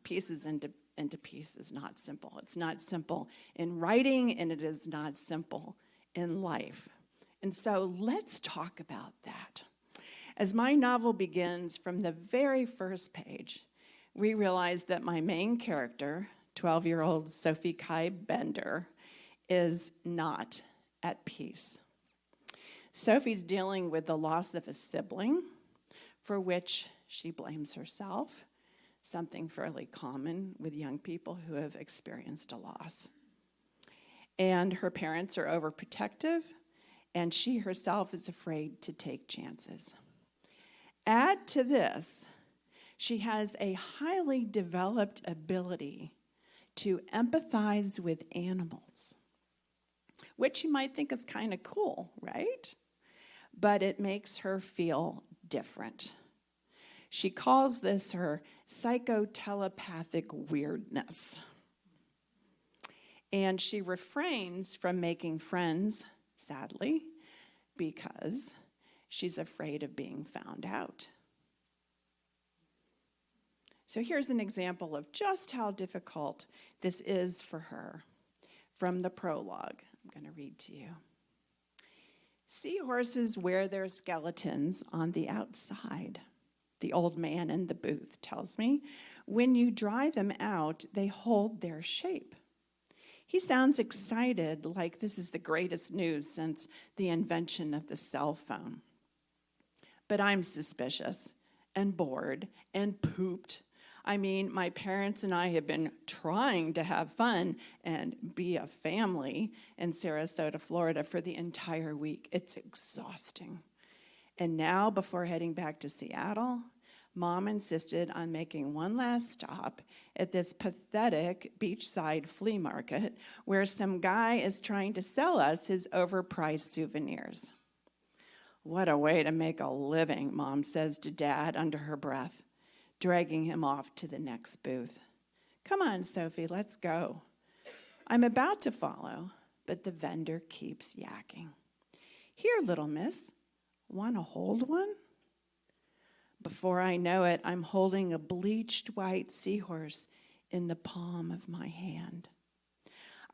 Pieces into peace is not simple. It's not simple in writing, and it is not simple in life. And so let's talk about that. As my novel begins from the very first page, we realize that my main character, 12-year-old Sophie Kai Bender, is not at peace. Sophie's dealing with the loss of a sibling, for which she blames herself, something fairly common with young people who have experienced a loss. And her parents are overprotective, and she herself is afraid to take chances. Add to this, she has a highly developed ability to empathize with animals, which you might think is kind of cool, right? But it makes her feel different. She calls this her psychotelepathic weirdness. And she refrains from making friends, sadly, because she's afraid of being found out. So here's an example of just how difficult this is for her from the prologue. I'm going to read to you. Seahorses wear their skeletons on the outside, the old man in the booth tells me. When you dry them out, they hold their shape. He sounds excited, like this is the greatest news since the invention of the cell phone. But I'm suspicious and bored and pooped. I mean, my parents and I have been trying to have fun and be a family in Sarasota, Florida for the entire week. It's exhausting. And now, before heading back to Seattle, Mom insisted on making one last stop at this pathetic beachside flea market where some guy is trying to sell us his overpriced souvenirs. What a way to make a living, Mom says to Dad under her breath, dragging him off to the next booth. Come on, Sophie, let's go. I'm about to follow, but the vendor keeps yakking. Here, little miss, want to hold one? Before I know it, I'm holding a bleached white seahorse in the palm of my hand.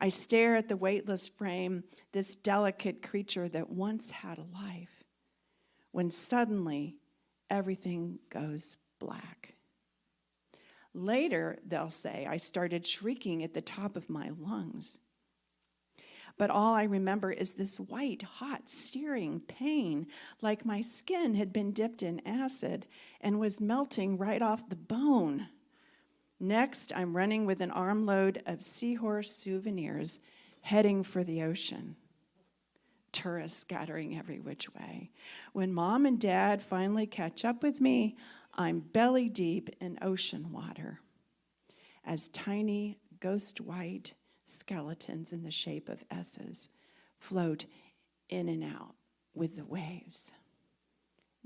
I stare at the weightless frame, this delicate creature that once had a life, when suddenly everything goes black. Later, they'll say, I started shrieking at the top of my lungs. But all I remember is this white, hot, searing pain, like my skin had been dipped in acid and was melting right off the bone. Next, I'm running with an armload of seahorse souvenirs, heading for the ocean. Tourists scattering every which way. When Mom and Dad finally catch up with me, I'm belly deep in ocean water, as tiny ghost white skeletons in the shape of S's float in and out with the waves.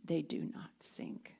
They do not sink.